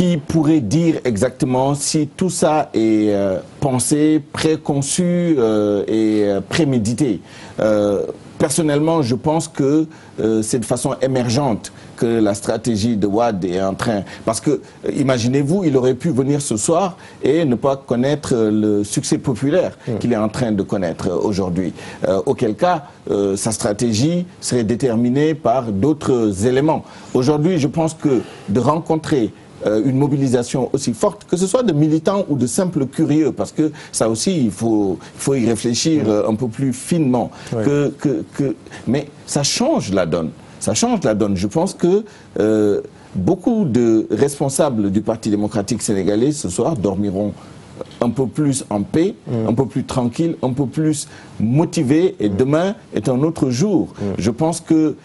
qui pourrait dire exactement si tout ça est pensé, préconçu et prémédité. Personnellement, je pense que c'est de façon émergente que la stratégie de Wade est en train... Parce que, imaginez-vous, il aurait pu venir ce soir et ne pas connaître le succès populaire qu'il est en train de connaître aujourd'hui. Auquel cas, sa stratégie serait déterminée par d'autres éléments. Aujourd'hui, je pense que de rencontrer une mobilisation aussi forte, que ce soit de militants ou de simples curieux, parce que ça aussi, il faut y réfléchir un peu plus finement. Mais ça change la donne. Ça change la donne. Je pense que beaucoup de responsables du Parti démocratique sénégalais ce soir dormiront un peu plus en paix, un peu plus tranquille, un peu plus motivés, et demain est un autre jour. Je pense que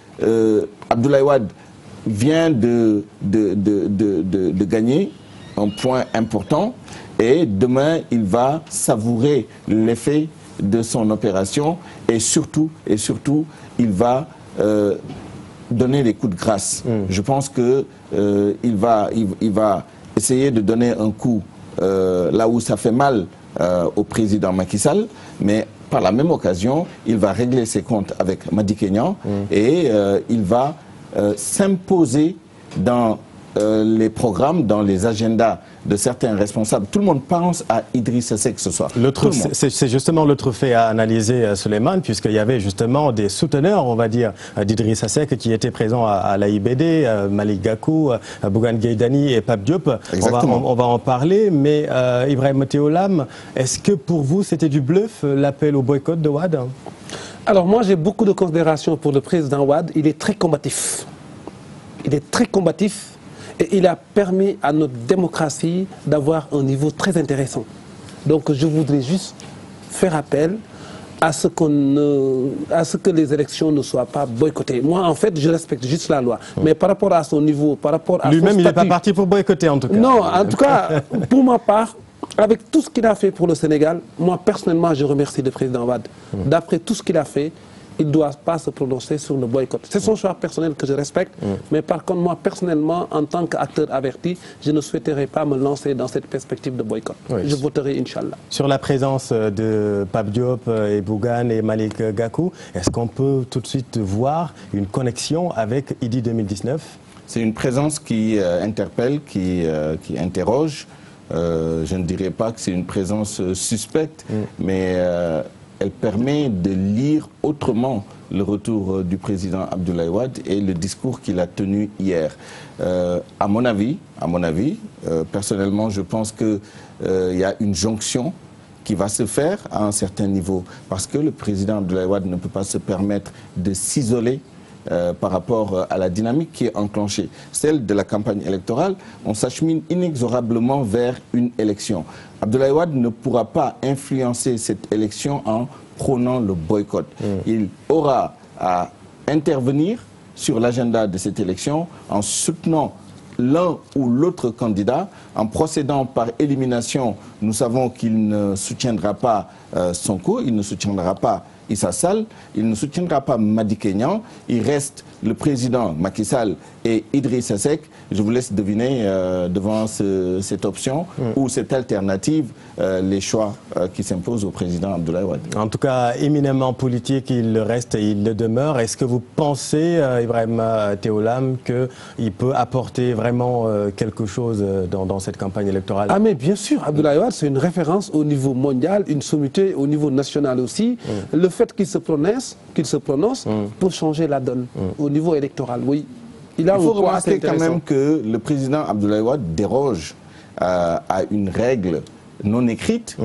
Abdoulaye Wade vient de gagner un point important et demain il va savourer l'effet de son opération et surtout il va donner des coups de grâce. Je pense que il va essayer de donner un coup là où ça fait mal au président Macky Sall, mais par la même occasion il va régler ses comptes avec Madické Niang et il va s'imposer dans les programmes, dans les agendas de certains responsables. Tout le monde pense à Idrissa Seck ce soir. C'est justement l'autre fait à analyser, Souleymane, puisqu'il y avait justement des souteneurs, on va dire, d'Idrissa Seck qui étaient présents à l'AIBD, Malick Gakou, Bougane Gueye Dany et Pape Diop. On va en parler, mais Ibrahima Théolam, est-ce que pour vous c'était du bluff, l'appel au boycott de Wade? Alors moi j'ai beaucoup de considération pour le président Wade. Il est très combatif. Il est très combatif et il a permis à notre démocratie d'avoir un niveau très intéressant. Donc je voudrais juste faire appel à ce que les élections ne soient pas boycottées. Moi en fait je respecte juste la loi. Mais par rapport à son niveau, par rapport à lui-même il n'est pas parti pour boycotter en tout cas. Non, en tout cas pour ma part, avec tout ce qu'il a fait pour le Sénégal, moi personnellement je remercie le président Wade. D'après tout ce qu'il a fait, il ne doit pas se prononcer sur le boycott. C'est son choix personnel que je respecte, mais par contre moi personnellement, en tant qu'acteur averti, je ne souhaiterais pas me lancer dans cette perspective de boycott. Je voterai Inch'Allah. Sur la présence de Pape Diop et Bougane et Malick Gakou, est-ce qu'on peut tout de suite voir une connexion avec Idy 2019? C'est une présence qui interpelle, qui interroge. Je ne dirais pas que c'est une présence suspecte, mais elle permet de lire autrement le retour du président Abdoulaye Wade et le discours qu'il a tenu hier. À mon avis, personnellement, je pense qu'il y a une jonction qui va se faire à un certain niveau, parce que le président Abdoulaye Wade ne peut pas se permettre de s'isoler par rapport à la dynamique qui est enclenchée, celle de la campagne électorale. On s'achemine inexorablement vers une élection. Abdoulaye Wade ne pourra pas influencer cette élection en prônant le boycott. Il aura à intervenir sur l'agenda de cette élection en soutenant l'un ou l'autre candidat, en procédant par élimination. Nous savons qu'il ne soutiendra pas Sonko, il ne soutiendra pas Issa Sall, il ne soutiendra pas Madické Niang. Il reste le président Macky Sall et Idrissa Seck. Je vous laisse deviner devant cette option ou cette alternative les choix qui s'imposent au président Abdoulaye Wade. En tout cas, éminemment politique, il le reste et il le demeure. Est-ce que vous pensez, Ibrahima Théolam, qu'il peut apporter vraiment quelque chose dans cette campagne électorale? Ah mais bien sûr, Abdoulaye Wade, c'est une référence au niveau mondial, une sommité au niveau national aussi. Le fait qu'il se prononce pour changer la donne au niveau électoral, oui. Il faut remarquer quand même que le président Abdoulaye Wade déroge à une règle non écrite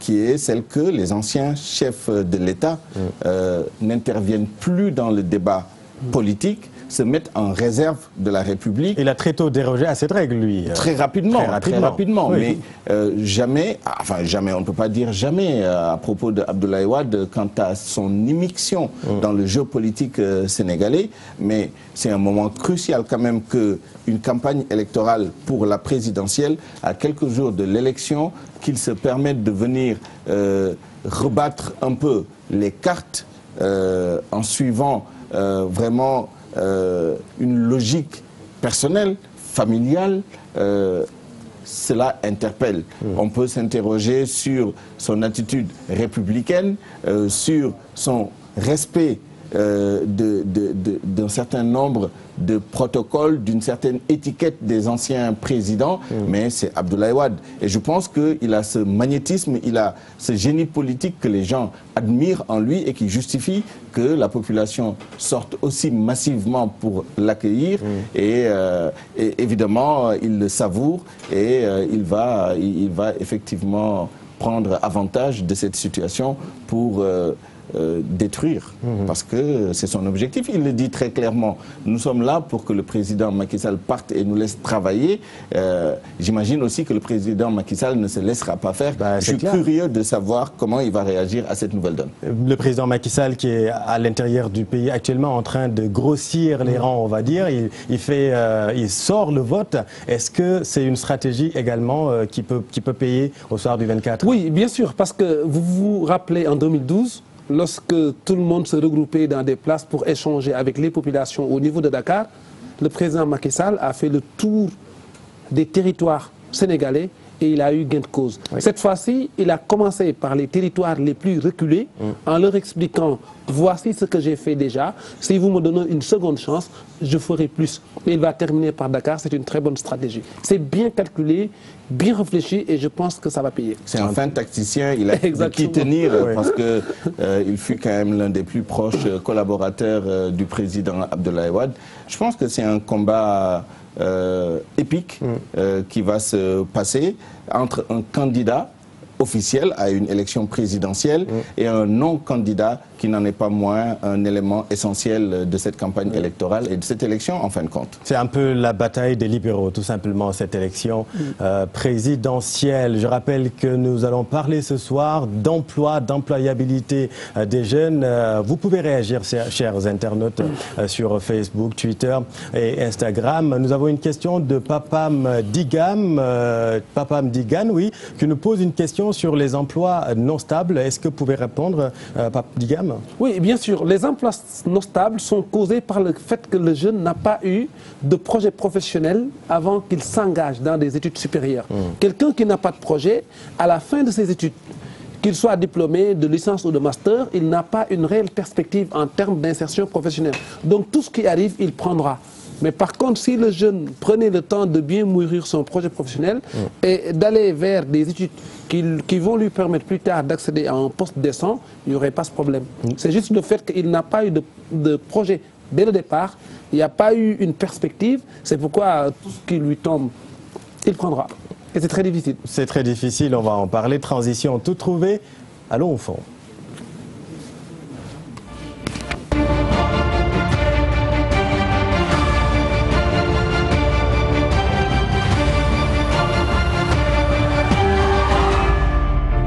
qui est celle que les anciens chefs de l'État n'interviennent plus dans le débat politique, se mettent en réserve de la République. Il a très tôt dérogé à cette règle, lui. Très rapidement. Oui. Mais jamais, on ne peut pas dire jamais à propos d'Abdoulaye Wade quant à son immixtion dans le jeu politique sénégalais. Mais c'est un moment crucial quand même qu'une campagne électorale pour la présidentielle, à quelques jours de l'élection, qu'il se permette de venir rebattre un peu les cartes en suivant vraiment une logique personnelle, familiale, cela interpelle. On peut s'interroger sur son attitude républicaine, sur son respect d'un certain nombre de protocoles, d'une certaine étiquette des anciens présidents, mais c'est Abdoulaye Wade. Et je pense qu'il a ce magnétisme, il a ce génie politique que les gens admirent en lui et qui justifie que la population sorte aussi massivement pour l'accueillir. Et évidemment, il le savoure et il va effectivement prendre avantage de cette situation pour détruire, parce que c'est son objectif. Il le dit très clairement. Nous sommes là pour que le président Macky Sall parte et nous laisse travailler. J'imagine aussi que le président Macky Sall ne se laissera pas faire. Je suis curieux de savoir comment il va réagir à cette nouvelle donne. Le président Macky Sall qui est à l'intérieur du pays actuellement en train de grossir les rangs, on va dire, il sort le vote. Est-ce que c'est une stratégie également qui peut payer au soir du 24? Oui, bien sûr, parce que vous vous rappelez en 2012, lorsque tout le monde se regroupait dans des places pour échanger avec les populations au niveau de Dakar, le président Macky Sall a fait le tour des territoires sénégalais et il a eu gain de cause. Oui. Cette fois-ci, il a commencé par les territoires les plus reculés en leur expliquant « voici ce que j'ai fait déjà, si vous me donnez une seconde chance, je ferai plus ». Et il va terminer par Dakar, c'est une très bonne stratégie. C'est bien calculé, bien réfléchi et je pense que ça va payer. C'est un fin tacticien, il a de qui tenir parce qu'il fut quand même l'un des plus proches collaborateurs du président Abdoulaye Wade. Je pense que c'est un combat épique qui va se passer entre un candidat officiel à une élection présidentielle et un non-candidat qui n'en est pas moins un élément essentiel de cette campagne électorale et de cette élection en fin de compte. C'est un peu la bataille des libéraux, tout simplement, cette élection présidentielle. Je rappelle que nous allons parler ce soir d'emploi, d'employabilité des jeunes. Vous pouvez réagir, chers internautes, sur Facebook, Twitter et Instagram. Nous avons une question de Papam Digam, oui, qui nous pose une question sur les emplois non stables. Est-ce que vous pouvez répondre, Papam Digam? Oui, bien sûr. Les emplois non stables sont causés par le fait que le jeune n'a pas eu de projet professionnel avant qu'il s'engage dans des études supérieures. Quelqu'un qui n'a pas de projet, à la fin de ses études, qu'il soit diplômé de licence ou de master, il n'a pas une réelle perspective en termes d'insertion professionnelle. Donc tout ce qui arrive, il prendra. Mais par contre, si le jeune prenait le temps de bien mûrir son projet professionnel et d'aller vers des études qui vont lui permettre plus tard d'accéder à un poste décent, il n'y aurait pas ce problème. C'est juste le fait qu'il n'a pas eu de projet dès le départ, il n'y a pas eu une perspective, c'est pourquoi tout ce qui lui tombe, il prendra. Et c'est très difficile. C'est très difficile, on va en parler. Transition toute trouvée, allons au fond.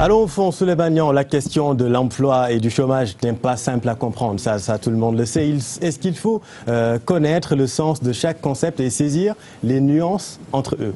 Allons au fond, Souleymane Niang, la question de l'emploi et du chômage n'est pas simple à comprendre, ça tout le monde le sait. Est-ce qu'il faut connaître le sens de chaque concept et saisir les nuances entre eux?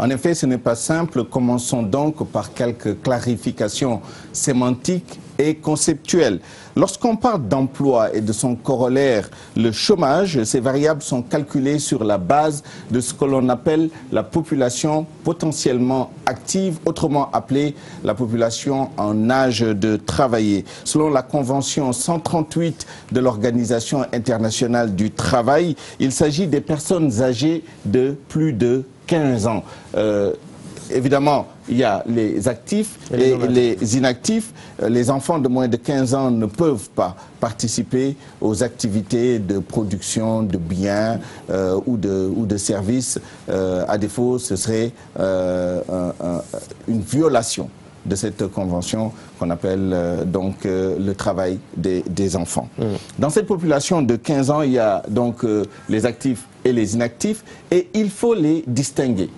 En effet, ce n'est pas simple. Commençons donc par quelques clarifications sémantiques et conceptuelles. Lorsqu'on parle d'emploi et de son corollaire, le chômage, ces variables sont calculées sur la base de ce que l'on appelle la population potentiellement active, autrement appelée la population en âge de travailler. Selon la Convention 138 de l'Organisation internationale du travail, il s'agit des personnes âgées de plus de 15 ans. Évidemment, il y a les actifs et les inactifs. Les enfants de moins de 15 ans ne peuvent pas participer aux activités de production de biens ou de services. À défaut, ce serait une violation de cette convention qu'on appelle donc le travail des enfants. Dans cette population de 15 ans, il y a donc les actifs et les inactifs et il faut les distinguer.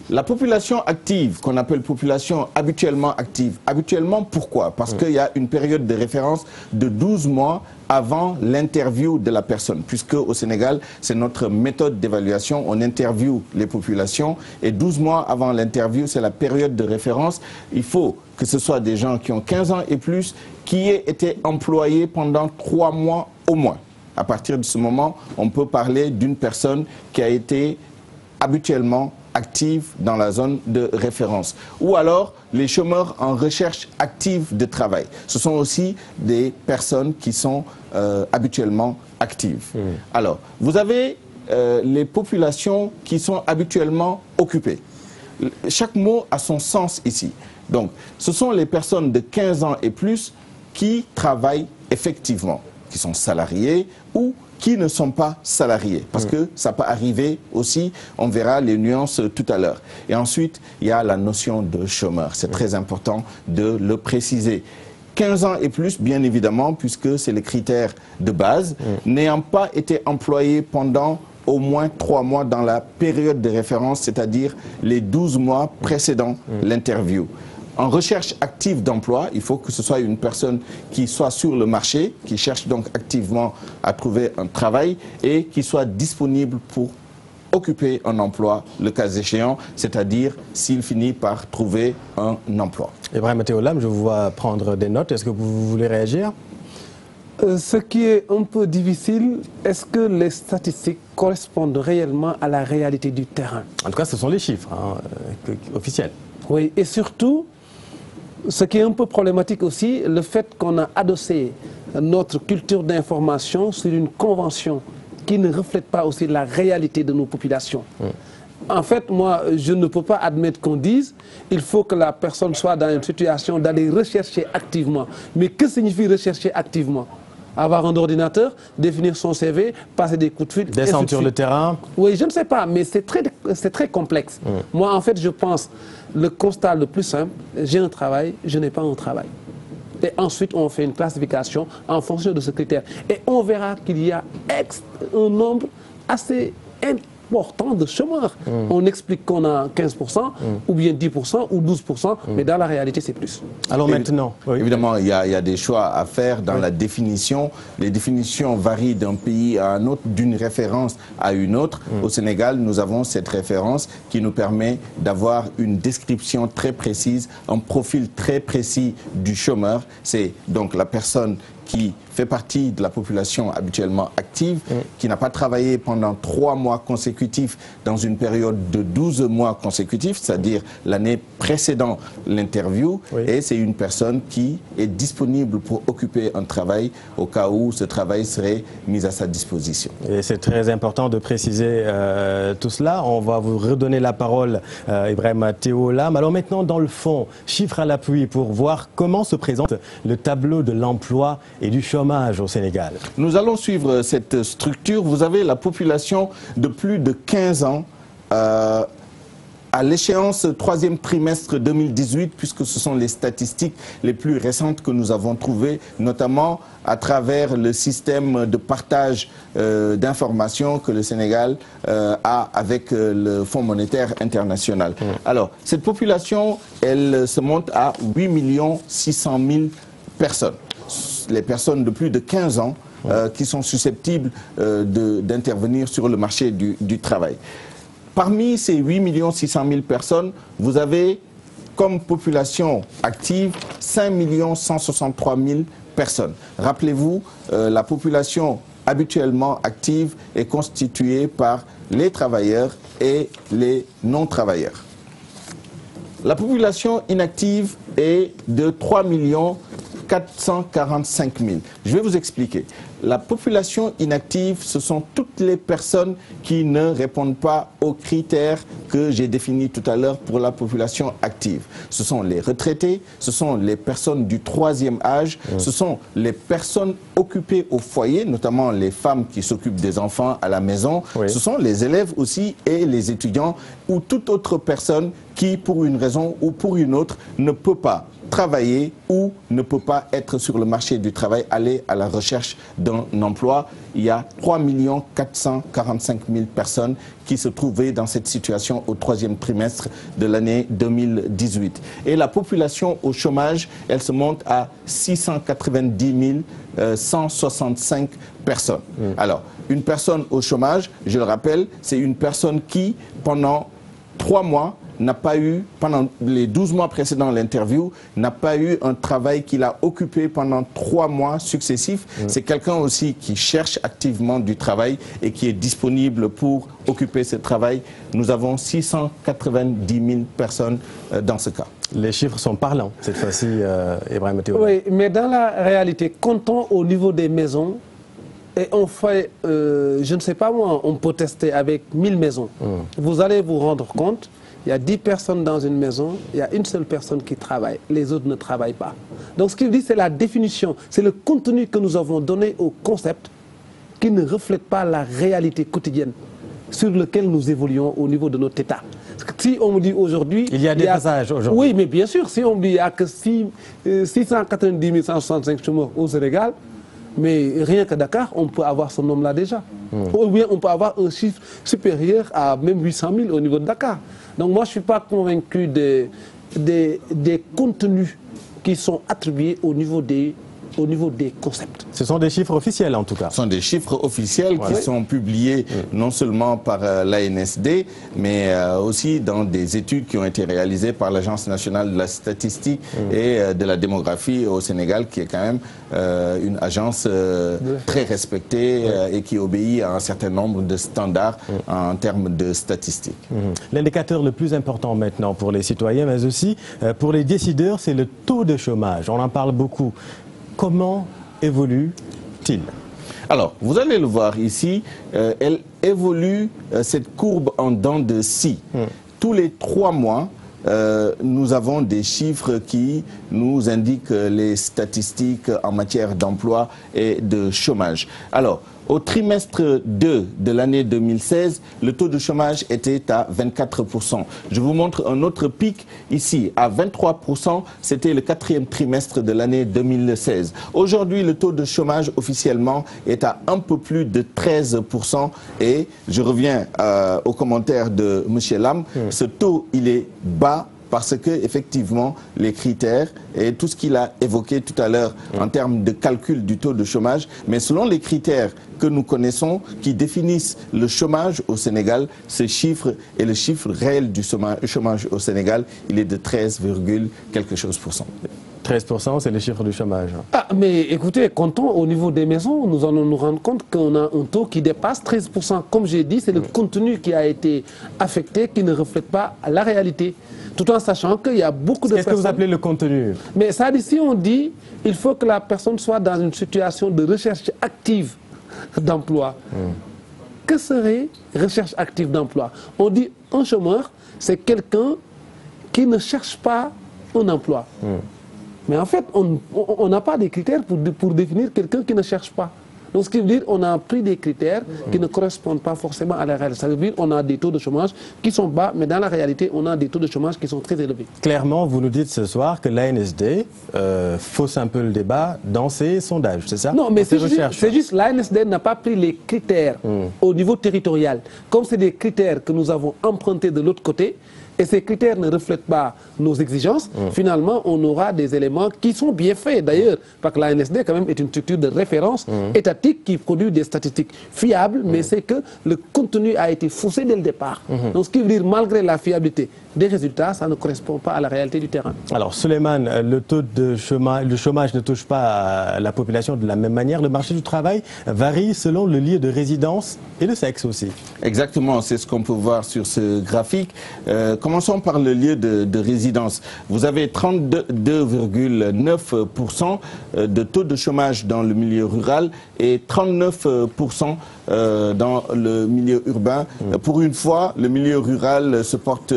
La population active, qu'on appelle population habituellement active, habituellement pourquoi? Parce qu'il y a une période de référence de 12 mois avant l'interview de la personne, puisque au Sénégal, c'est notre méthode d'évaluation, on interviewe les populations et 12 mois avant l'interview, c'est la période de référence. Il faut que ce soit des gens qui ont 15 ans et plus, qui aient été employés pendant 3 mois au moins. À partir de ce moment, on peut parler d'une personne qui a été habituellement actifs dans la zone de référence. Ou alors les chômeurs en recherche active de travail. Ce sont aussi des personnes qui sont habituellement actives. Alors, vous avez les populations qui sont habituellement occupées. Chaque mot a son sens ici. Donc, ce sont les personnes de 15 ans et plus qui travaillent effectivement, qui sont salariés ou qui ne sont pas salariés. Parce que ça peut arriver aussi, on verra les nuances tout à l'heure. Et ensuite, il y a la notion de chômeur. C'est très important de le préciser. 15 ans et plus, bien évidemment, puisque c'est le critère de base, n'ayant pas été employé pendant au moins 3 mois dans la période de référence, c'est-à-dire les 12 mois précédant l'interview. En recherche active d'emploi, il faut que ce soit une personne qui soit sur le marché, qui cherche donc activement à trouver un travail et qui soit disponible pour occuper un emploi, le cas échéant, c'est-à-dire s'il finit par trouver un emploi. Ibrahim Théolam, je vous vois prendre des notes. Est-ce que vous voulez réagir ? Ce qui est un peu difficile, est-ce que les statistiques correspondent réellement à la réalité du terrain? En tout cas, ce sont les chiffres officiels. Oui, et surtout, ce qui est un peu problématique aussi, le fait qu'on a adossé notre culture d'information sur une convention qui ne reflète pas aussi la réalité de nos populations. En fait, moi, je ne peux pas admettre qu'on dise il faut que la personne soit dans une situation d'aller rechercher activement. Mais que signifie rechercher activement? Avoir un ordinateur, définir son CV, passer des coups de fil. Descendre sur le terrain? Oui, je ne sais pas, mais c'est très complexe. Moi, en fait, je pense, le constat le plus simple, j'ai un travail, je n'ai pas un travail. Et ensuite, on fait une classification en fonction de ce critère. Et on verra qu'il y a un nombre assez important de chômeurs. On explique qu'on a 15%, ou bien 10%, ou 12%, mais dans la réalité, c'est plus. Alors maintenant, évidemment, il y a des choix à faire dans la définition. Les définitions varient d'un pays à un autre, d'une référence à une autre. Au Sénégal, nous avons cette référence qui nous permet d'avoir une description très précise, un profil très précis du chômeur. C'est donc la personne qui fait partie de la population habituellement active, qui n'a pas travaillé pendant 3 mois consécutifs dans une période de 12 mois consécutifs, c'est-à-dire l'année précédant l'interview, et c'est une personne qui est disponible pour occuper un travail au cas où ce travail serait mis à sa disposition. Et c'est très important de préciser tout cela. On va vous redonner la parole, Ibrahim Théolam. Alors maintenant, dans le fond, chiffres à l'appui pour voir comment se présente le tableau de l'emploi et du chômage au Sénégal. Nous allons suivre cette structure. Vous avez la population de plus de 15 ans à l'échéance 3e trimestre 2018, puisque ce sont les statistiques les plus récentes que nous avons trouvées, notamment à travers le système de partage d'informations que le Sénégal a avec le Fonds monétaire international. Alors, cette population, elle se monte à 8 600 000 personnes. Les personnes de plus de 15 ans qui sont susceptibles d'intervenir sur le marché du travail. Parmi ces 8 600 000 personnes, vous avez comme population active 5 163 000 personnes. Rappelez-vous, la population habituellement active est constituée par les travailleurs et les non-travailleurs. La population inactive est de 3 445 000. Je vais vous expliquer. La population inactive, ce sont toutes les personnes qui ne répondent pas aux critères que j'ai définis tout à l'heure pour la population active. Ce sont les retraités, ce sont les personnes du 3e âge, ce sont les personnes occupées au foyer, notamment les femmes qui s'occupent des enfants à la maison, ce sont les élèves aussi et les étudiants ou toute autre personne qui, pour une raison ou pour une autre, ne peut pas travailler ou ne peut pas être sur le marché du travail, aller à la recherche d'un emploi. Il y a 3 445 000 personnes qui se trouvaient dans cette situation au 3e trimestre de l'année 2018. Et la population au chômage, elle se monte à 690 165 personnes. Alors, une personne au chômage, je le rappelle, c'est une personne qui, pendant 3 mois, n'a pas eu, pendant les 12 mois précédant l'interview, n'a pas eu un travail qu'il a occupé pendant 3 mois successifs. C'est quelqu'un aussi qui cherche activement du travail et qui est disponible pour occuper ce travail. Nous avons 690 000 personnes dans ce cas. Les chiffres sont parlants cette fois-ci, Ibrahima Théo. Oui, mais dans la réalité, comptons au niveau des maisons, et on fait, je ne sais pas moi, on peut tester avec 1000 maisons. Vous allez vous rendre compte, il y a 10 personnes dans une maison, il y a une seule personne qui travaille, les autres ne travaillent pas. Donc ce qu'il dit, c'est la définition, c'est le contenu que nous avons donné au concept qui ne reflète pas la réalité quotidienne sur lequel nous évoluons au niveau de notre État. Si on me dit aujourd'hui... Il y a des passages aujourd'hui. Oui, mais bien sûr, si on me dit qu'il n'y a que 690 165 chômeurs au Sénégal, mais rien que Dakar, on peut avoir ce nombre-là déjà. Ou bien on peut avoir un chiffre supérieur à même 800 000 au niveau de Dakar. Donc moi, je ne suis pas convaincu des contenus qui sont attribués au niveau des concepts. Ce sont des chiffres officiels en tout cas. Ce sont des chiffres officiels qui sont publiés non seulement par l'ANSD, mais aussi dans des études qui ont été réalisées par l'Agence nationale de la statistique et de la démographie au Sénégal, qui est quand même une agence très respectée et qui obéit à un certain nombre de standards en termes de statistiques. L'indicateur le plus important maintenant pour les citoyens, mais aussi pour les décideurs, c'est le taux de chômage. On en parle beaucoup. Comment évolue-t-il? Alors, vous allez le voir ici, elle évolue, cette courbe en dents de scie. Tous les 3 mois, nous avons des chiffres qui nous indiquent les statistiques en matière d'emploi et de chômage. Alors, au trimestre 2 de l'année 2016, le taux de chômage était à 24%. Je vous montre un autre pic ici, à 23%. C'était le 4e trimestre de l'année 2016. Aujourd'hui, le taux de chômage officiellement est à un peu plus de 13%. Et je reviens au commentaire de M. Lam. Ce taux, il est bas, parce que effectivement les critères et tout ce qu'il a évoqué tout à l'heure en termes de calcul du taux de chômage, mais selon les critères que nous connaissons qui définissent le chômage au Sénégal, ce chiffre est le chiffre réel du chômage au Sénégal, il est de 13, quelque chose %. 13%, c'est le chiffre du chômage. Ah, mais écoutez, comptons au niveau des maisons, nous allons nous rendre compte qu'on a un taux qui dépasse 13%. Comme j'ai dit, c'est le contenu qui a été affecté, qui ne reflète pas la réalité. Tout en sachant qu'il y a beaucoup de personnes... Qu'est-ce que vous appelez le contenu? Mais ça dit, si on dit il faut que la personne soit dans une situation de recherche active d'emploi, que serait recherche active d'emploi? On dit un chômeur, c'est quelqu'un qui ne cherche pas un emploi. Mais en fait, on n'a pas des critères pour définir quelqu'un qui ne cherche pas. Donc ce qui veut dire qu'on a pris des critères qui ne correspondent pas forcément à la réalité. Ça veut dire qu'on a des taux de chômage qui sont bas, mais dans la réalité, on a des taux de chômage qui sont très élevés. Clairement, vous nous dites ce soir que l'ANSD fausse un peu le débat dans ses sondages, c'est ça? Non, mais c'est juste l'ANSD n'a pas pris les critères au niveau territorial. Comme c'est des critères que nous avons empruntés de l'autre côté, et ces critères ne reflètent pas nos exigences, finalement, on aura des éléments qui sont bien faits. D'ailleurs, parce que l'ANSD, quand même, est une structure de référence étatique qui produit des statistiques fiables, mais c'est que le contenu a été faussé dès le départ. Donc, ce qui veut dire, malgré la fiabilité des résultats, ça ne correspond pas à la réalité du terrain. Alors, Souleymane, le taux de chômage, le chômage ne touche pas la population de la même manière. Le marché du travail varie selon le lieu de résidence et le sexe aussi. Exactement, c'est ce qu'on peut voir sur ce graphique. Commençons par le lieu de résidence. Vous avez 32,9% de taux de chômage dans le milieu rural et 39% dans le milieu urbain. Pour une fois, le milieu rural se porte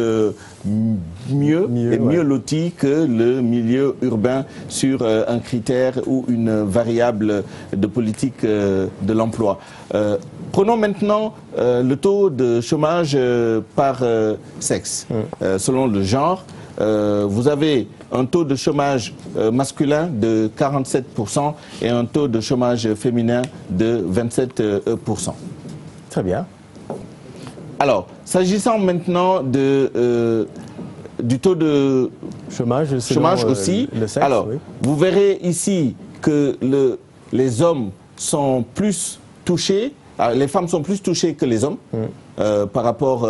mieux loti que le milieu urbain sur un critère ou une variable de politique de l'emploi. Prenons maintenant le taux de chômage par sexe. Selon le genre, vous avez un taux de chômage masculin de 47% et un taux de chômage féminin de 27%. Très bien. Alors, s'agissant maintenant du taux de chômage aussi, le sexe, alors, vous verrez ici que les hommes sont plus touchés les femmes sont plus touchées que les hommes par rapport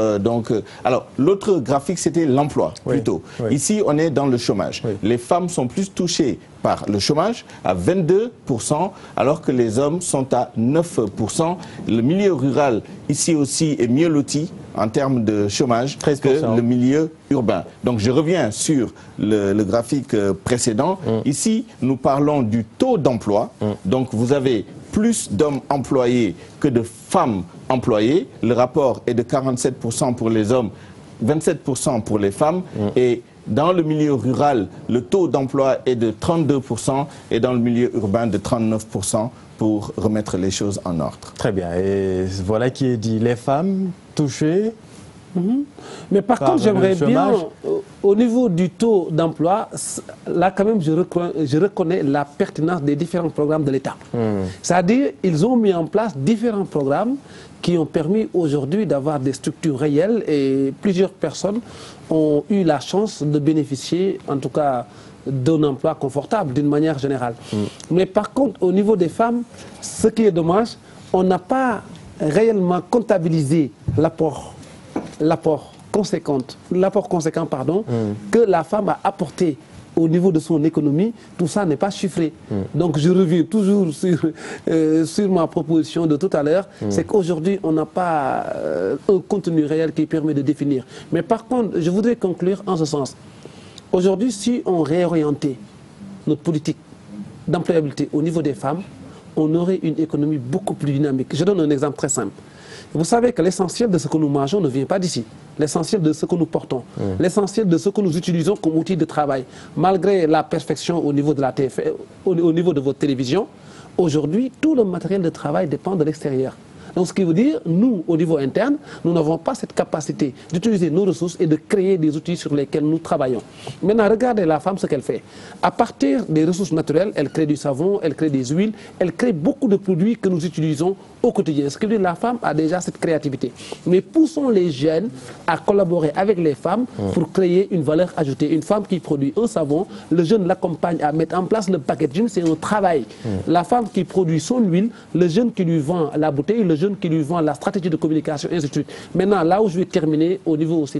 alors l'autre graphique c'était l'emploi plutôt. Oui. Ici on est dans le chômage. Oui. Les femmes sont plus touchées par le chômage à 22% alors que les hommes sont à 9%. Le milieu rural ici aussi est mieux loti en termes de chômage que le milieu urbain. Donc je reviens sur le graphique précédent. Ici nous parlons du taux d'emploi. Donc vous avez plus d'hommes employés que de femmes employées. Le rapport est de 47% pour les hommes, 27% pour les femmes. Et dans le milieu rural, le taux d'emploi est de 32% et dans le milieu urbain de 39% pour remettre les choses en ordre. Très bien. Et voilà qui est dit. Les femmes touchées. Mais par contre, j'aimerais bien, au niveau du taux d'emploi, là quand même, je reconnais la pertinence des différents programmes de l'État. C'est-à-dire, ils ont mis en place différents programmes qui ont permis aujourd'hui d'avoir des structures réelles et plusieurs personnes ont eu la chance de bénéficier, en tout cas, d'un emploi confortable d'une manière générale. Mais par contre, au niveau des femmes, ce qui est dommage, on n'a pas réellement comptabilisé l'apport conséquent que la femme a apporté au niveau de son économie. Tout ça n'est pas chiffré. Donc je reviens toujours sur ma proposition de tout à l'heure, c'est qu'aujourd'hui on n'a pas un contenu réel qui permet de définir. Mais par contre, je voudrais conclure en ce sens. Aujourd'hui, si on réorientait notre politique d'employabilité au niveau des femmes, on aurait une économie beaucoup plus dynamique. Je donne un exemple très simple. Vous savez que l'essentiel de ce que nous mangeons ne vient pas d'ici. L'essentiel de ce que nous portons, l'essentiel de ce que nous utilisons comme outil de travail. Malgré la perfection au niveau de la TF, au niveau de votre télévision, aujourd'hui, tout le matériel de travail dépend de l'extérieur. Donc ce qui veut dire, nous, au niveau interne, nous n'avons pas cette capacité d'utiliser nos ressources et de créer des outils sur lesquels nous travaillons. Maintenant, regardez la femme, ce qu'elle fait. À partir des ressources naturelles, elle crée du savon, elle crée des huiles, elle crée beaucoup de produits que nous utilisons au quotidien. Ce qui veut dire, la femme a déjà cette créativité. Mais poussons les jeunes à collaborer avec les femmes pour créer une valeur ajoutée. Une femme qui produit un savon, le jeune l'accompagne à mettre en place le packaging, c'est un travail. La femme qui produit son huile, le jeune qui lui vend la bouteille, le jeune qui lui vend la stratégie de communication, et ainsi de suite. Maintenant, là où je vais terminer, au niveau aussi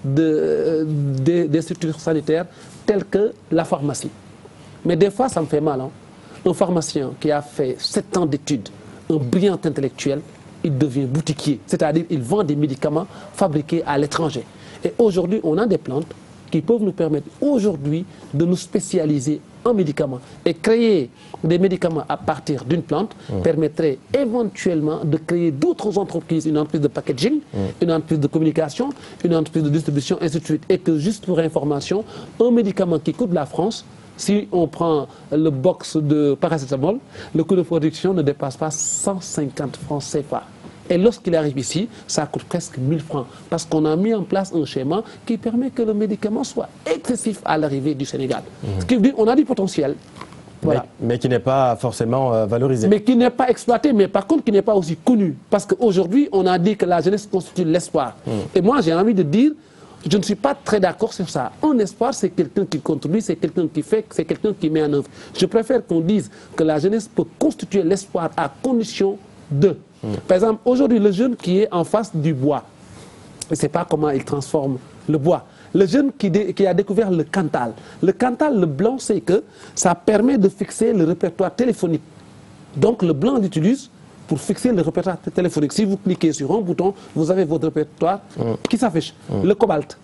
des structures sanitaires, telles que la pharmacie. Mais des fois, ça me fait mal. Un pharmacien qui a fait 7 ans d'études, un brillant intellectuel, il devient boutiquier. C'est-à-dire, il vend des médicaments fabriqués à l'étranger. Et aujourd'hui, on a des plantes qui peuvent nous permettre aujourd'hui de nous spécialiser en médicaments. Et créer des médicaments à partir d'une plante permettrait éventuellement de créer d'autres entreprises, une entreprise de packaging, une entreprise de communication, une entreprise de distribution, ainsi de suite. Et que juste pour information, un médicament qui coûte la France, si on prend le box de paracétamol, le coût de production ne dépasse pas 150 francs CFA. Et lorsqu'il arrive ici, ça coûte presque 1000 francs. Parce qu'on a mis en place un schéma qui permet que le médicament soit excessif à l'arrivée du Sénégal. Ce qui veut dire qu'on a du potentiel. Voilà. Mais qui n'est pas forcément valorisé. Mais qui n'est pas exploité, mais par contre qui n'est pas aussi connu. Parce qu'aujourd'hui, on a dit que la jeunesse constitue l'espoir. Et moi, j'ai envie de dire, je ne suis pas très d'accord sur ça. Un espoir, c'est quelqu'un qui contribue, c'est quelqu'un qui fait, c'est quelqu'un qui met en œuvre. Je préfère qu'on dise que la jeunesse peut constituer l'espoir à condition de... Par exemple, aujourd'hui, le jeune qui est en face du bois, il ne sait pas comment il transforme le bois. Le jeune qui a découvert le Cantal. Le Cantal, le blanc, c'est que ça permet de fixer le répertoire téléphonique. Donc, le blanc l'utilise pour fixer le répertoire téléphonique. Si vous cliquez sur un bouton, vous avez votre répertoire qui s'affiche. Le cobalt,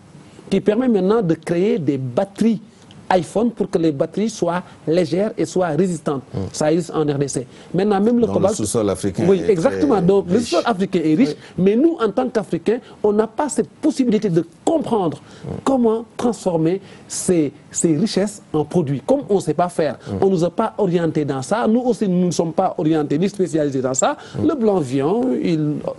qui permet maintenant de créer des batteries iPhone pour que les batteries soient légères et soient résistantes. Ça existe en RDC. Maintenant, même le cobalt... Le sous-sol africain. Oui, exactement. Donc, le sous-sol africain est riche, mais nous, en tant qu'Africains, on n'a pas cette possibilité de comprendre comment transformer ces richesses en produits. Comme on ne sait pas faire, on ne nous a pas orientés dans ça. Nous aussi, nous ne sommes pas orientés ni spécialisés dans ça. Le blanc vient,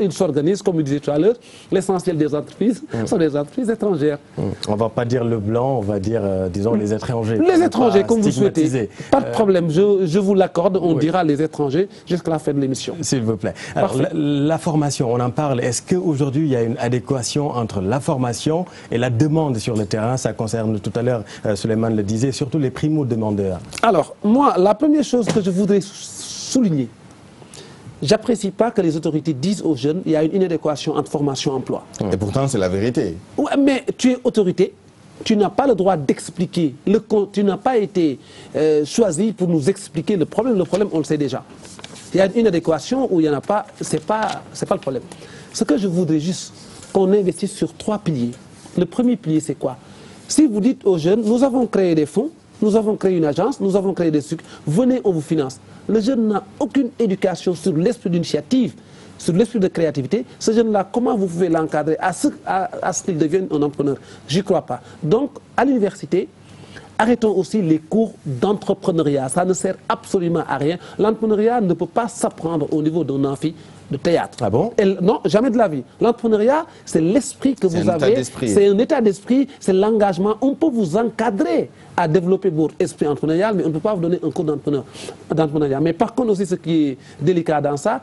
il s'organise, comme je disais tout à l'heure. L'essentiel des entreprises sont des entreprises étrangères. On ne va pas dire le blanc, on va dire, disons, les étrangers. Les étrangers, comme vous souhaitez. Pas de problème, je vous l'accorde, on dira les étrangers jusqu'à la fin de l'émission. S'il vous plaît. Alors, la formation, on en parle. Est-ce qu'aujourd'hui, il y a une adéquation entre la formation et la demande sur le terrain? Ça concerne tout à l'heure, Souleymane le disait, surtout les primo-demandeurs. Alors, moi, la première chose que je voudrais souligner, j'apprécie pas que les autorités disent aux jeunes il y a une inadéquation entre formation et emploi. Et pourtant, c'est la vérité. Ouais, mais tu es autorité, tu n'as pas le droit d'expliquer, tu n'as pas été choisi pour nous expliquer le problème. Le problème, on le sait déjà. Il y a une inadéquation où il n'y en a pas, c'est pas le problème. Ce que je voudrais juste qu'on investisse sur 3 piliers. Le premier pilier, c'est quoi? Si vous dites aux jeunes, nous avons créé des fonds, nous avons créé une agence, nous avons créé des trucs, venez, on vous finance. Le jeune n'a aucune éducation sur l'esprit d'initiative, sur l'esprit de créativité. Ce jeune-là, comment vous pouvez l'encadrer à ce qu'il devienne un entrepreneur? J'y crois pas. Donc, à l'université, arrêtons aussi les cours d'entrepreneuriat. Ça ne sert absolument à rien. L'entrepreneuriat ne peut pas s'apprendre au niveau d'un amphi de théâtre. Ah bon? Non, jamais de la vie. L'entrepreneuriat, c'est l'esprit que vous avez. C'est un état d'esprit, c'est l'engagement. On peut vous encadrer à développer votre esprit entrepreneurial, mais on ne peut pas vous donner un cours d'entrepreneuriat. Mais par contre aussi, ce qui est délicat dans ça,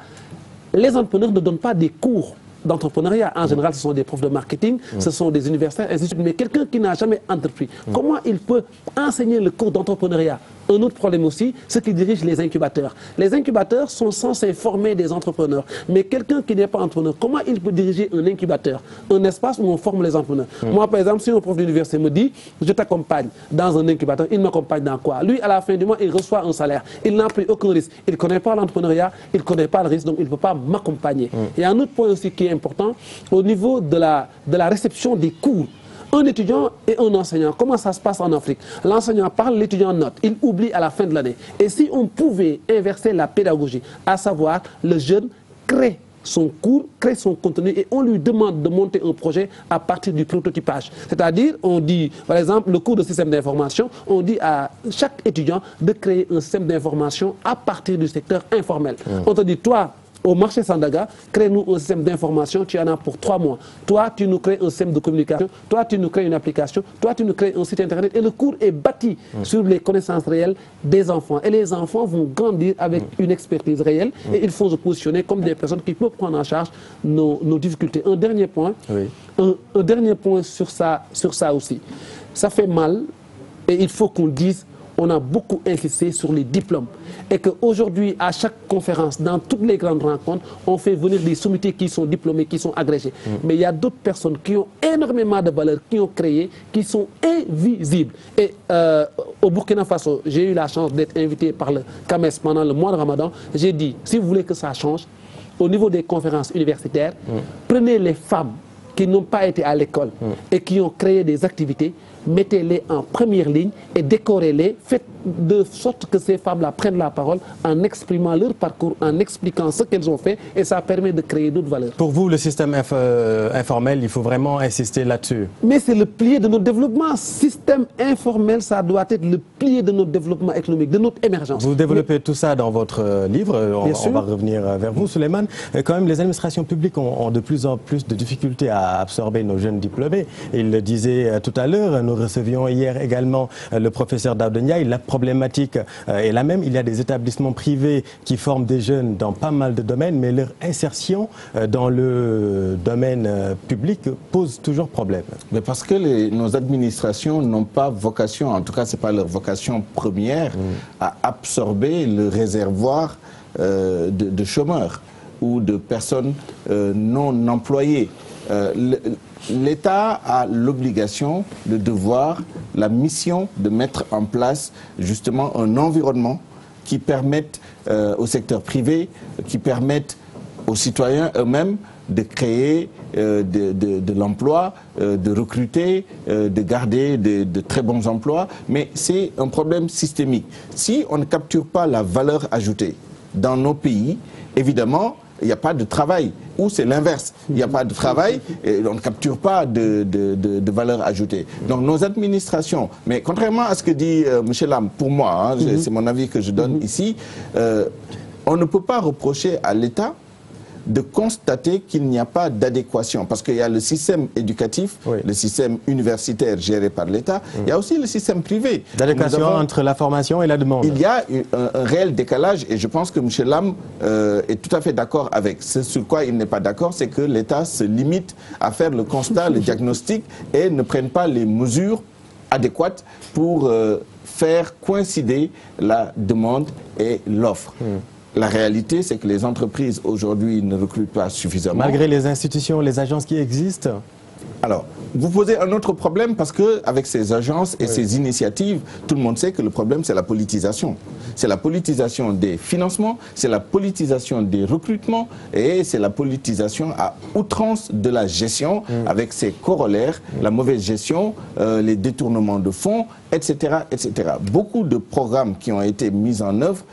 les entrepreneurs ne donnent pas des cours d'entrepreneuriat. En général, ce sont des profs de marketing, ce sont des universitaires, ainsi de suite. Mais quelqu'un qui n'a jamais entrepris, comment il peut enseigner le cours d'entrepreneuriat? Un autre problème aussi, c'est qu'ils dirigent les incubateurs. Les incubateurs sont censés former des entrepreneurs. Mais quelqu'un qui n'est pas entrepreneur, comment il peut diriger un incubateur? Un espace où on forme les entrepreneurs. Moi, par exemple, si un prof d'université me dit, je t'accompagne dans un incubateur, il m'accompagne dans quoi? Lui, à la fin du mois, il reçoit un salaire. Il n'a pris aucun risque. Il ne connaît pas l'entrepreneuriat, il ne connaît pas le risque, donc il ne peut pas m'accompagner. Il y a un autre point aussi qui est important, au niveau de la réception des cours. Un étudiant et un enseignant, comment ça se passe en Afrique? L'enseignant parle, l'étudiant note, il oublie à la fin de l'année. Et si on pouvait inverser la pédagogie, à savoir le jeune crée son cours, crée son contenu et on lui demande de monter un projet à partir du prototypage. C'est-à-dire, on dit, par exemple, le cours de système d'information, on dit à chaque étudiant de créer un système d'information à partir du secteur informel. On te dit, toi, au marché Sandaga, crée-nous un système d'information, tu en as pour 3 mois. Toi, tu nous crées un système de communication, toi, tu nous crées une application, toi, tu nous crées un site internet. Et le cours est bâti sur les connaissances réelles des enfants. Et les enfants vont grandir avec une expertise réelle et ils vont se positionner comme des personnes qui peuvent prendre en charge nos difficultés. Un dernier point, un dernier point sur ça aussi. Ça fait mal et il faut qu'on le dise. On a beaucoup insisté sur les diplômes et qu'aujourd'hui, à chaque conférence, dans toutes les grandes rencontres, on fait venir des sommités qui sont diplômés, qui sont agrégés. Mais il y a d'autres personnes qui ont énormément de valeur, qui ont créé, qui sont invisibles. Et au Burkina Faso, j'ai eu la chance d'être invité par le CAMES pendant le mois de Ramadan. J'ai dit, si vous voulez que ça change, au niveau des conférences universitaires, prenez les femmes qui n'ont pas été à l'école et qui ont créé des activités, mettez-les en première ligne et décorez-les. Faites de sorte que ces femmes-là prennent la parole en exprimant leur parcours, en expliquant ce qu'elles ont fait et ça permet de créer d'autres valeurs. Pour vous, le système informel, il faut vraiment insister là-dessus. Mais c'est le pilier de notre développement. Système informel, ça doit être le pilier de notre développement économique, de notre émergence. Vous développez tout ça dans votre livre. On va revenir vers vous, Souleymane. Quand même, les administrations publiques ont de plus en plus de difficultés à absorber nos jeunes diplômés. Il le disait tout à l'heure, nous recevions hier également le professeur Daouda Ndiaye. La problématique est la même. Il y a des établissements privés qui forment des jeunes dans pas mal de domaines, mais leur insertion dans le domaine public pose toujours problème. Mais parce que nos administrations n'ont pas vocation, en tout cas ce n'est pas leur vocation première, à absorber le réservoir de chômeurs ou de personnes non employées. L'État a l'obligation, le devoir, la mission de mettre en place justement un environnement qui permette au secteur privé, qui permette aux citoyens eux-mêmes de créer de l'emploi, de recruter, de garder de très bons emplois. Mais c'est un problème systémique. Si on ne capture pas la valeur ajoutée dans nos pays, évidemment, il n'y a pas de travail, ou c'est l'inverse. Il n'y a pas de travail et on ne capture pas de valeur ajoutée. Donc nos administrations, mais contrairement à ce que dit M. Lam, pour moi, c'est mon avis que je donne ici, on ne peut pas reprocher à l'État de constater qu'il n'y a pas d'adéquation. Parce qu'il y a le système éducatif, le système universitaire géré par l'État, il y a aussi le système privé. D'adéquation entre la formation et la demande. Il y a un réel décalage et je pense que M. Lam est tout à fait d'accord avec. Ce sur quoi il n'est pas d'accord, c'est que l'État se limite à faire le constat, le diagnostic et ne prenne pas les mesures adéquates pour faire coïncider la demande et l'offre. la réalité, c'est que les entreprises aujourd'hui ne recrutent pas suffisamment. Malgré les institutions, les agences qui existent? Alors, vous posez un autre problème parce qu'avec ces agences et ces initiatives, tout le monde sait que le problème, c'est la politisation. C'est la politisation des financements, c'est la politisation des recrutements et c'est la politisation à outrance de la gestion avec ses corollaires, la mauvaise gestion, les détournements de fonds, etc., etc. Beaucoup de programmes qui ont été mis en œuvre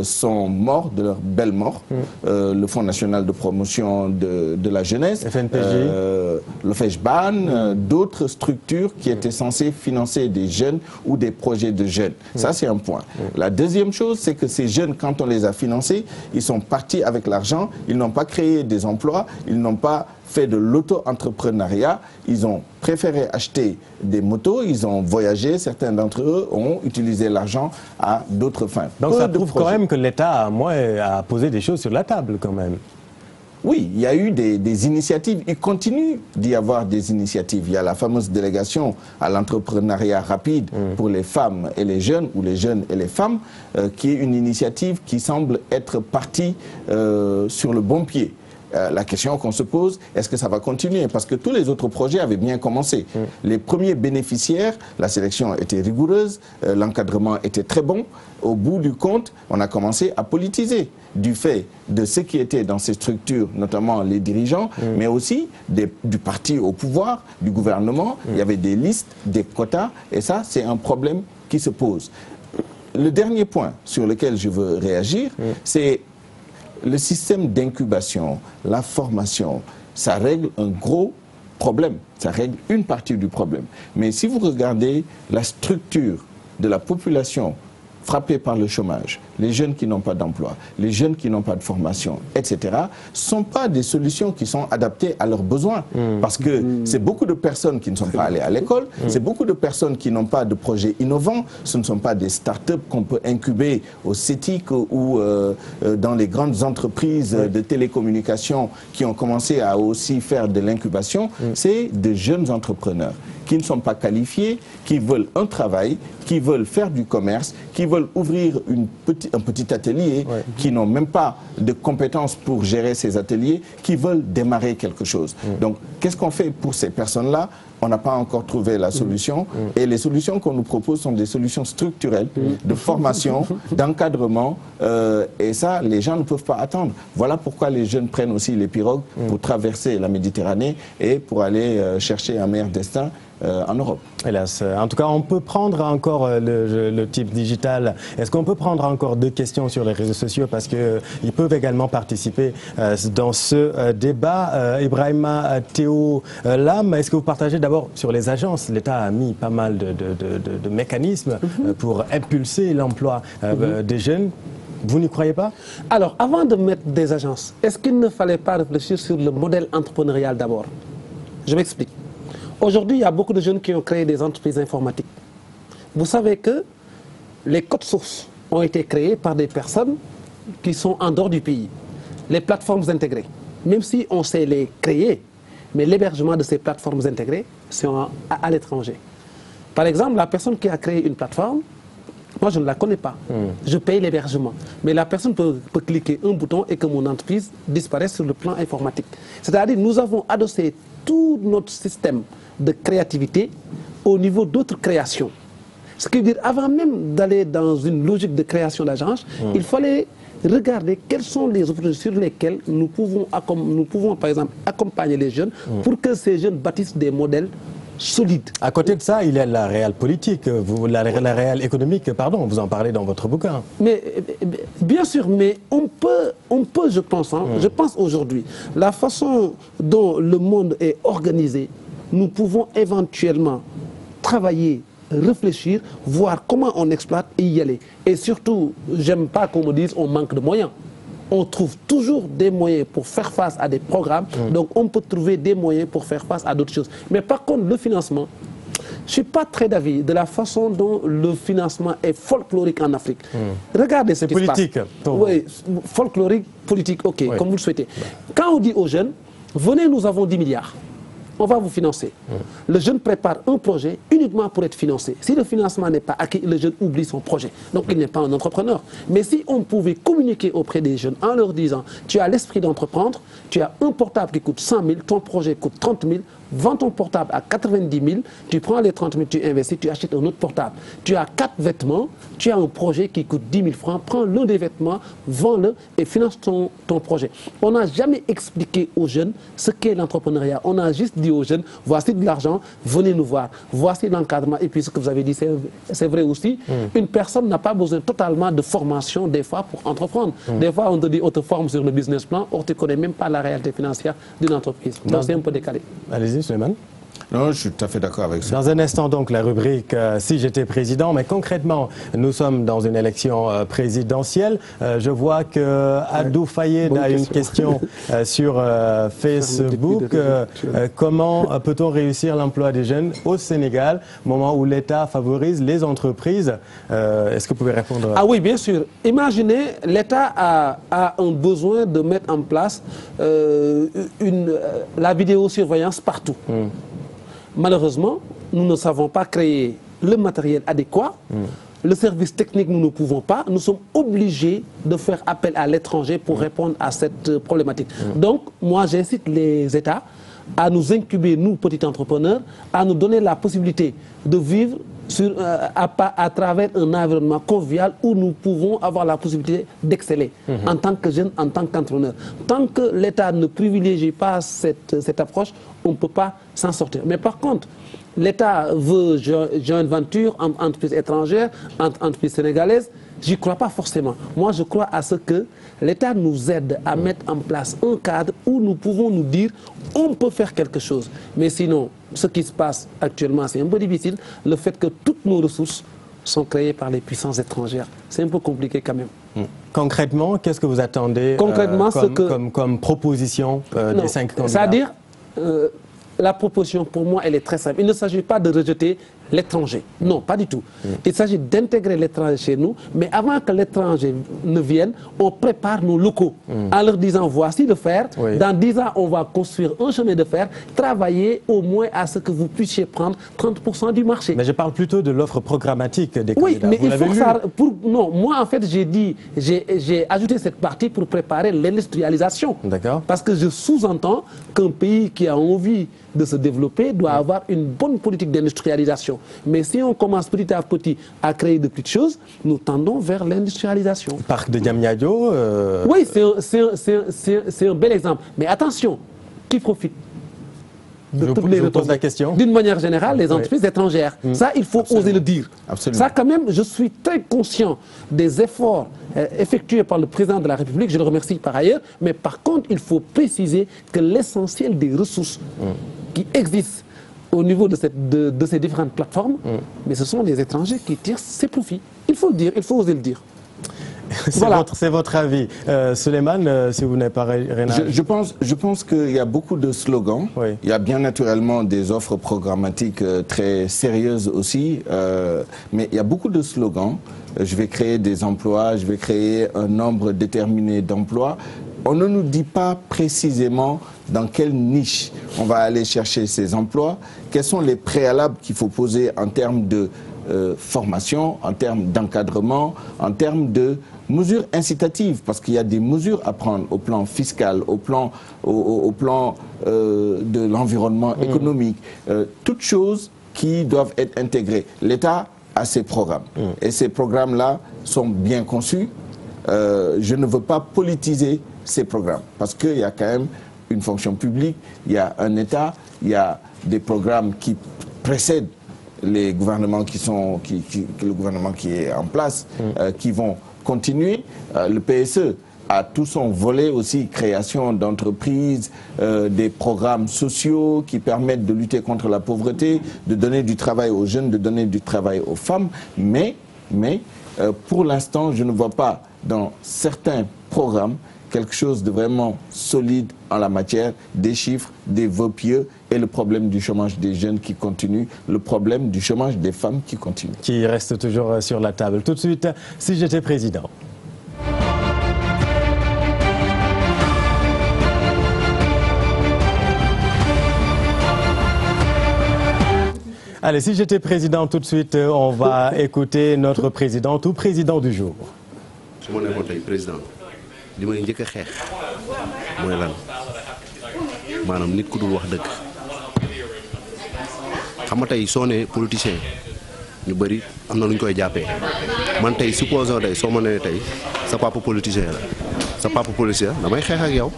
sont morts de leur belle mort. Le Fonds national de promotion de la jeunesse, le FEJBAN, d'autres structures qui étaient censées financer des jeunes ou des projets de jeunes. Ça, c'est un point. La deuxième chose, c'est que ces jeunes, quand on les a financés, ils sont partis avec l'argent, ils n'ont pas créé des emplois, ils n'ont pas fait de l'auto-entrepreneuriat, ils ont préféré acheter des motos, ils ont voyagé, certains d'entre eux ont utilisé l'argent à d'autres fins. Donc ça prouve quand même que l'État a posé des choses sur la table quand même. Oui, il y a eu des initiatives, il continue d'y avoir des initiatives. Il y a la fameuse délégation à l'entrepreneuriat rapide pour les femmes et les jeunes, ou les jeunes et les femmes, qui est une initiative qui semble être partie sur le bon pied. La question qu'on se pose, est-ce que ça va continuer? Parce que tous les autres projets avaient bien commencé. Les premiers bénéficiaires, la sélection était rigoureuse, l'encadrement était très bon. Au bout du compte, on a commencé à politiser du fait de ceux qui étaient dans ces structures, notamment les dirigeants, mais aussi du parti au pouvoir, du gouvernement. Il y avait des listes, des quotas, et ça, c'est un problème qui se pose. Le dernier point sur lequel je veux réagir, c'est le système d'incubation, la formation. Ça règle un gros problème, ça règle une partie du problème. Mais si vous regardez la structure de la population frappés par le chômage, les jeunes qui n'ont pas d'emploi, les jeunes qui n'ont pas de formation, etc., ne sont pas des solutions qui sont adaptées à leurs besoins. Parce que c'est beaucoup de personnes qui ne sont pas allées à l'école, c'est beaucoup de personnes qui n'ont pas de projets innovants, ce ne sont pas des start-up qu'on peut incuber au CETIC ou dans les grandes entreprises de télécommunications qui ont commencé à aussi faire de l'incubation, c'est de jeunes entrepreneurs qui ne sont pas qualifiés, qui veulent un travail, qui veulent faire du commerce, qui veulent ouvrir un petit atelier, qui n'ont même pas de compétences pour gérer ces ateliers, qui veulent démarrer quelque chose. Donc, qu'est-ce qu'on fait pour ces personnes-là? On n'a pas encore trouvé la solution. Et les solutions qu'on nous propose sont des solutions structurelles, de formation, d'encadrement. Et ça, les gens ne peuvent pas attendre. Voilà pourquoi les jeunes prennent aussi les pirogues pour traverser la Méditerranée et pour aller chercher un meilleur destin en Europe. Hélas. En tout cas, on peut prendre encore le type digital. Est-ce qu'on peut prendre encore 2 questions sur les réseaux sociaux parce qu'ils peuvent également participer dans ce débat. Ibrahima Théo Lam, est-ce que vous partagez d'abord sur les agences? L'État a mis pas mal de mécanismes pour impulser l'emploi des jeunes. Vous n'y croyez pas? Alors, avant de mettre des agences, est-ce qu'il ne fallait pas réfléchir sur le modèle entrepreneurial d'abord? Je m'explique. Aujourd'hui, il y a beaucoup de jeunes qui ont créé des entreprises informatiques. Vous savez que les codes sources ont été créés par des personnes qui sont en dehors du pays. Les plateformes intégrées, même si on sait les créer, mais l'hébergement de ces plateformes intégrées, c'est à l'étranger. Par exemple, la personne qui a créé une plateforme, moi je ne la connais pas. Je paye l'hébergement. Mais la personne peut cliquer un bouton et que mon entreprise disparaisse sur le plan informatique. C'est-à-dire nous avons adossé tout notre système de créativité au niveau d'autres créations. Ce qui veut dire, avant même d'aller dans une logique de création d'agence, il fallait regarder quelles sont les opportunités sur lesquelles nous pouvons par exemple, accompagner les jeunes pour que ces jeunes bâtissent des modèles solides. À côté de ça, il y a la réelle politique, la réelle économique, pardon, vous en parlez dans votre bouquin. Mais bien sûr, mais on peut je pense, je pense aujourd'hui, la façon dont le monde est organisé, nous pouvons éventuellement travailler, réfléchir, voir comment on exploite et y aller. Et surtout, j'aime pas qu'on me dise on manque de moyens. On trouve toujours des moyens pour faire face à des programmes, donc on peut trouver des moyens pour faire face à d'autres choses. Mais par contre, le financement, je ne suis pas très d'avis de la façon dont le financement est folklorique en Afrique. Regardez ce qui se passe. C'est politique. Oui, folklorique, politique, ok, comme vous le souhaitez. Quand on dit aux jeunes, venez, nous avons 10 milliards. on va vous financer. Le jeune prépare un projet uniquement pour être financé. Si le financement n'est pas acquis, le jeune oublie son projet. Donc il n'est pas un entrepreneur. Mais si on pouvait communiquer auprès des jeunes en leur disant, tu as l'esprit d'entreprendre, tu as un portable qui coûte 100 000, ton projet coûte 30 000, vends ton portable à 90 000, tu prends les 30 000, tu investis, tu achètes un autre portable. Tu as 4 vêtements, tu as un projet qui coûte 10 000 francs, prends l'un des vêtements, vends-le et finance ton projet. On n'a jamais expliqué aux jeunes ce qu'est l'entrepreneuriat. On a juste dit aux jeunes, voici de l'argent, venez nous voir. Voici l'encadrement. Et puis ce que vous avez dit, c'est vrai aussi. Une personne n'a pas besoin totalement de formation des fois pour entreprendre. Des fois, on te dit, on te forme sur le business plan, or tu ne connais même pas la réalité financière d'une entreprise. Donc c'est un peu décalé. Allez-y, Souleymane. Non, je suis tout à fait d'accord avec ça. Dans un instant, donc, la rubrique Si j'étais président, mais concrètement, nous sommes dans une élection présidentielle. Je vois que Adou Fayed a une question sur Facebook. Comment peut-on réussir l'emploi des jeunes au Sénégal, au moment où l'État favorise les entreprises? Est-ce que vous pouvez répondre? Ah oui, bien sûr. Imaginez, l'État a un besoin de mettre en place la vidéosurveillance partout. Malheureusement, nous ne savons pas créer le matériel adéquat. Le service technique, nous ne pouvons pas. Nous sommes obligés de faire appel à l'étranger pour répondre à cette problématique. Donc, moi, j'incite les États à nous incuber, nous, petits entrepreneurs, à nous donner la possibilité de vivre à travers un environnement convivial où nous pouvons avoir la possibilité d'exceller en tant que jeune, en tant qu'entrepreneur. Tant que l'État ne privilégie pas cette approche, on ne peut pas s'en sortir. Mais par contre, l'État veut joint venture entre entreprises étrangères, entre entreprises sénégalaises. J'y crois pas forcément. Moi, je crois à ce que l'État nous aide à mettre en place un cadre où nous pouvons nous dire on peut faire quelque chose. Mais sinon, ce qui se passe actuellement, c'est un peu difficile. Le fait que toutes nos ressources sont créées par les puissances étrangères, c'est un peu compliqué quand même. Concrètement, qu'est-ce que vous attendez comme proposition des 5 candidats? C'est-à-dire, la proposition, pour moi, elle est très simple. Il ne s'agit pas de rejeter l'étranger. Non, pas du tout. Il s'agit d'intégrer l'étranger chez nous, mais avant que l'étranger ne vienne, on prépare nos locaux en leur disant, voici le fer. Dans 10 ans, on va construire un chemin de fer, travailler au moins à ce que vous puissiez prendre 30% du marché. Mais je parle plutôt de l'offre programmatique des candidats. Oui, mais il faut que ça... Non, moi, en fait, j'ai ajouté cette partie pour préparer l'industrialisation. D'accord. Parce que je sous-entends qu'un pays qui a envie de se développer doit avoir une bonne politique d'industrialisation. Mais si on commence petit à petit à créer de petites choses, nous tendons vers l'industrialisation. Parc de Diamniadio Oui, c'est un bel exemple. Mais attention, qui profite de toutes les retombées? D'une manière générale, les entreprises étrangères. Ça, il faut oser le dire. Absolument. Ça, quand même, je suis très conscient des efforts effectués par le président de la République. Je le remercie par ailleurs. Mais par contre, il faut préciser que l'essentiel des ressources qui existent au niveau de ces différentes plateformes, mais ce sont les étrangers qui tirent ces profits. Il faut le dire, il faut oser le dire. C'est votre avis. Souleymane, si vous n'avez pas rien à... Je pense qu'il y a beaucoup de slogans. Oui. Il y a bien naturellement des offres programmatiques très sérieuses aussi, mais il y a beaucoup de slogans. Je vais créer des emplois, je vais créer un nombre déterminé d'emplois. On ne nous dit pas précisément dans quelle niche on va aller chercher ces emplois, quels sont les préalables qu'il faut poser en termes de formation, en termes d'encadrement, en termes de mesures incitatives, parce qu'il y a des mesures à prendre au plan fiscal, au plan de l'environnement économique, toutes choses qui doivent être intégrées. L'État a ses programmes, et ces programmes-là sont bien conçus. Je ne veux pas politiser ces programmes, parce qu'il y a quand même une fonction publique, il y a un État, il y a des programmes qui précèdent les gouvernements le gouvernement qui est en place, qui vont continuer. Le PSE a tout son volet aussi, création d'entreprises, des programmes sociaux qui permettent de lutter contre la pauvreté, de donner du travail aux jeunes, de donner du travail aux femmes. Mais pour l'instant, je ne vois pas dans certains programmes quelque chose de vraiment solide en la matière, des chiffres, des vœux pieux et le problème du chômage des jeunes qui continue, le problème du chômage des femmes qui continue. Qui reste toujours sur la table. Tout de suite, si j'étais président. Allez, si j'étais président tout de suite, on va écouter notre présidente ou président du jour. su ma nekkoon tey président li may njëkk a xeex mooy lan maanaam nit ku dul wax dëgg xam nga tey soo nee politicien ñu bëri am na lu ñu koy jàppee man tey supposons tey soo ma nee tey sa papa politicien la sa papa politicien damay xeex ak yow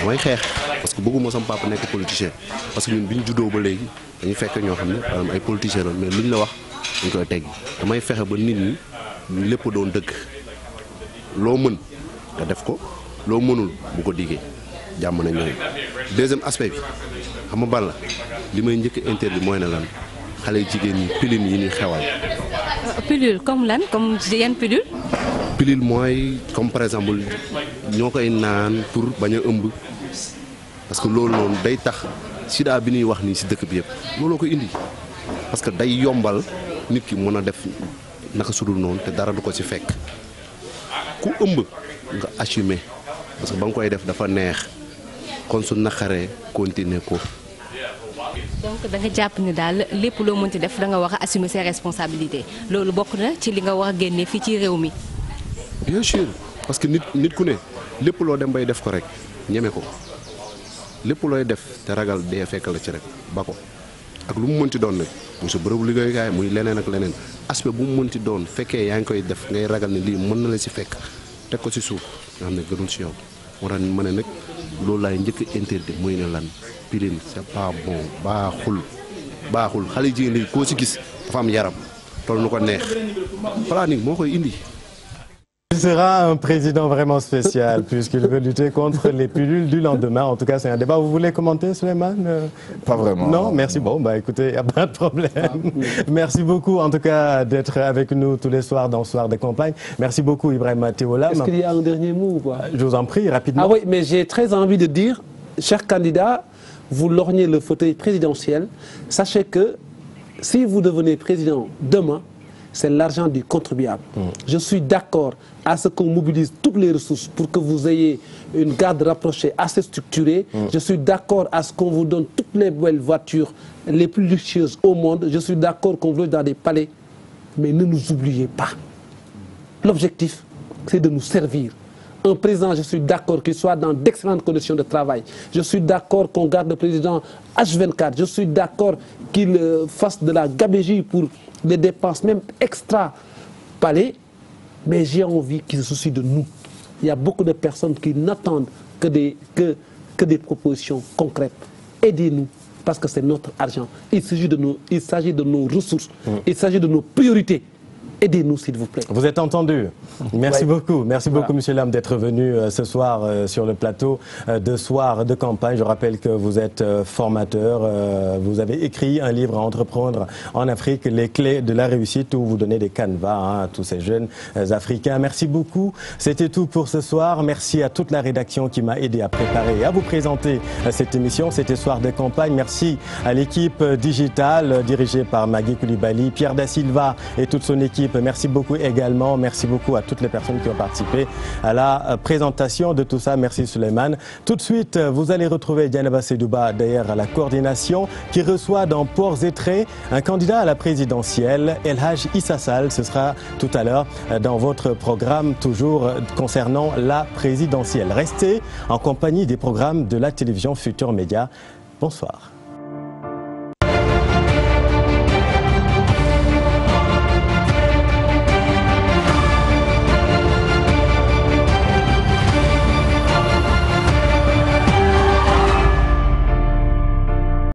damay xeex parce que bëgguma sama papa nekk politicien parce que ñun bi ñu juddoo ba léegi dañuy fekk ñoo xam ne maanaam ay politicien la mais luñ la wax dañ koy teggi damay fexe ba nit ñi lépp doon dëgg loo mën nga def ko loo mënul bu ko diggee jàmm nañ ñooy deuxième aspect bi xam nga ban la li may njëkk interdit mooy ne lan xale jigéen ñi pilule yi ñuy xewal. pilule comme lan comme yan pilule. pilule mooy comme par exemple ñoo koy naan pour bañ a ëmb parce que loolu noonu day tax sida bi ñuy wax nii ci dëkk bi yëpp looloo ko indi parce que day yombal nit ki mën a def naka sudul noonu te dara du ko ci fekk ku ëmb nga assumer parce que ba nga koy def dafa neex kon su naqaree continuer ko. donc da nga jàpp ni daal lépp loo mënti def da nga war a assumer ses responsabilités loolu bokk na ci li nga war a génne fii ci réew mi. bien sûr parce que nit ku ne lépp loo dem bay def ko rek ñeme ko lépp looy def te ragal dee fekk la ci rek ba ko ak lu mu mënti doon nag muy sa bërëbu liggéeyukaay muy leneen ak leneen aspect bu mu mënti doon fekkee yaa ngi koy def ngay ragal ne lii mën na la ci fekk teg ko ci suuf nga xam ne gënul ci yow moo tax ma ne nag loolu laay njëkk a interdit muy ne lan pilule c'est pas bon baaxul xale jigéen léegi koo ci gis dafa am yaram toll nu ko neex planning moo koy indi. Il sera un président vraiment spécial puisqu'il veut lutter contre les pilules du lendemain. En tout cas, c'est un débat. Vous voulez commenter, Souleymane? Pas vraiment. Non, merci. Bon, bah écoutez, il n'y a pas de problème. Merci beaucoup, en tout cas, d'être avec nous tous les soirs dans Soir de campagne. Merci beaucoup, Ibrahima Théolam. Est-ce qu'il y a un dernier mot ou quoi? Je vous en prie, rapidement. Ah oui, mais j'ai très envie de dire, chers candidats, vous lorgnez le fauteuil présidentiel. Sachez que si vous devenez président demain, c'est l'argent du contribuable. Je suis d'accord à ce qu'on mobilise toutes les ressources pour que vous ayez une garde rapprochée assez structurée. Je suis d'accord à ce qu'on vous donne toutes les belles voitures les plus luxueuses au monde. Je suis d'accord qu'on vous loge dans des palais. Mais ne nous oubliez pas. L'objectif, c'est de nous servir. Un président, je suis d'accord qu'il soit dans d'excellentes conditions de travail. Je suis d'accord qu'on garde le président H24. Je suis d'accord qu'il fasse de la gabégie pour les dépenses, même extra-palais. Mais j'ai envie qu'il se soucie de nous. Il y a beaucoup de personnes qui n'attendent que des propositions concrètes. Aidez-nous, parce que c'est notre argent. Il s'agit de nos ressources. Il s'agit de nos priorités. Aidez-nous, s'il vous plaît. Vous êtes entendu. Merci beaucoup. Merci beaucoup, Monsieur Lam, d'être venu ce soir sur le plateau de Soir de campagne. Je rappelle que vous êtes formateur. Vous avez écrit un livre à entreprendre en Afrique, les clés de la réussite, où vous donnez des canevas à tous ces jeunes Africains. Merci beaucoup. C'était tout pour ce soir. Merci à toute la rédaction qui m'a aidé à préparer et à vous présenter cette émission. C'était Soir de campagne. Merci à l'équipe digitale dirigée par Magui Koulibaly, Pierre Da Silva et toute son équipe. Merci beaucoup également. Merci beaucoup à toutes les personnes qui ont participé à la présentation de tout ça. Merci Souleymane. Tout de suite, vous allez retrouver Dianaba Sedouba d'ailleurs à la coordination qui reçoit dans Ports et Traits un candidat à la présidentielle, El Hadj Issa Sall. Ce sera tout à l'heure dans votre programme toujours concernant la présidentielle. Restez en compagnie des programmes de la télévision Futur Média. Bonsoir.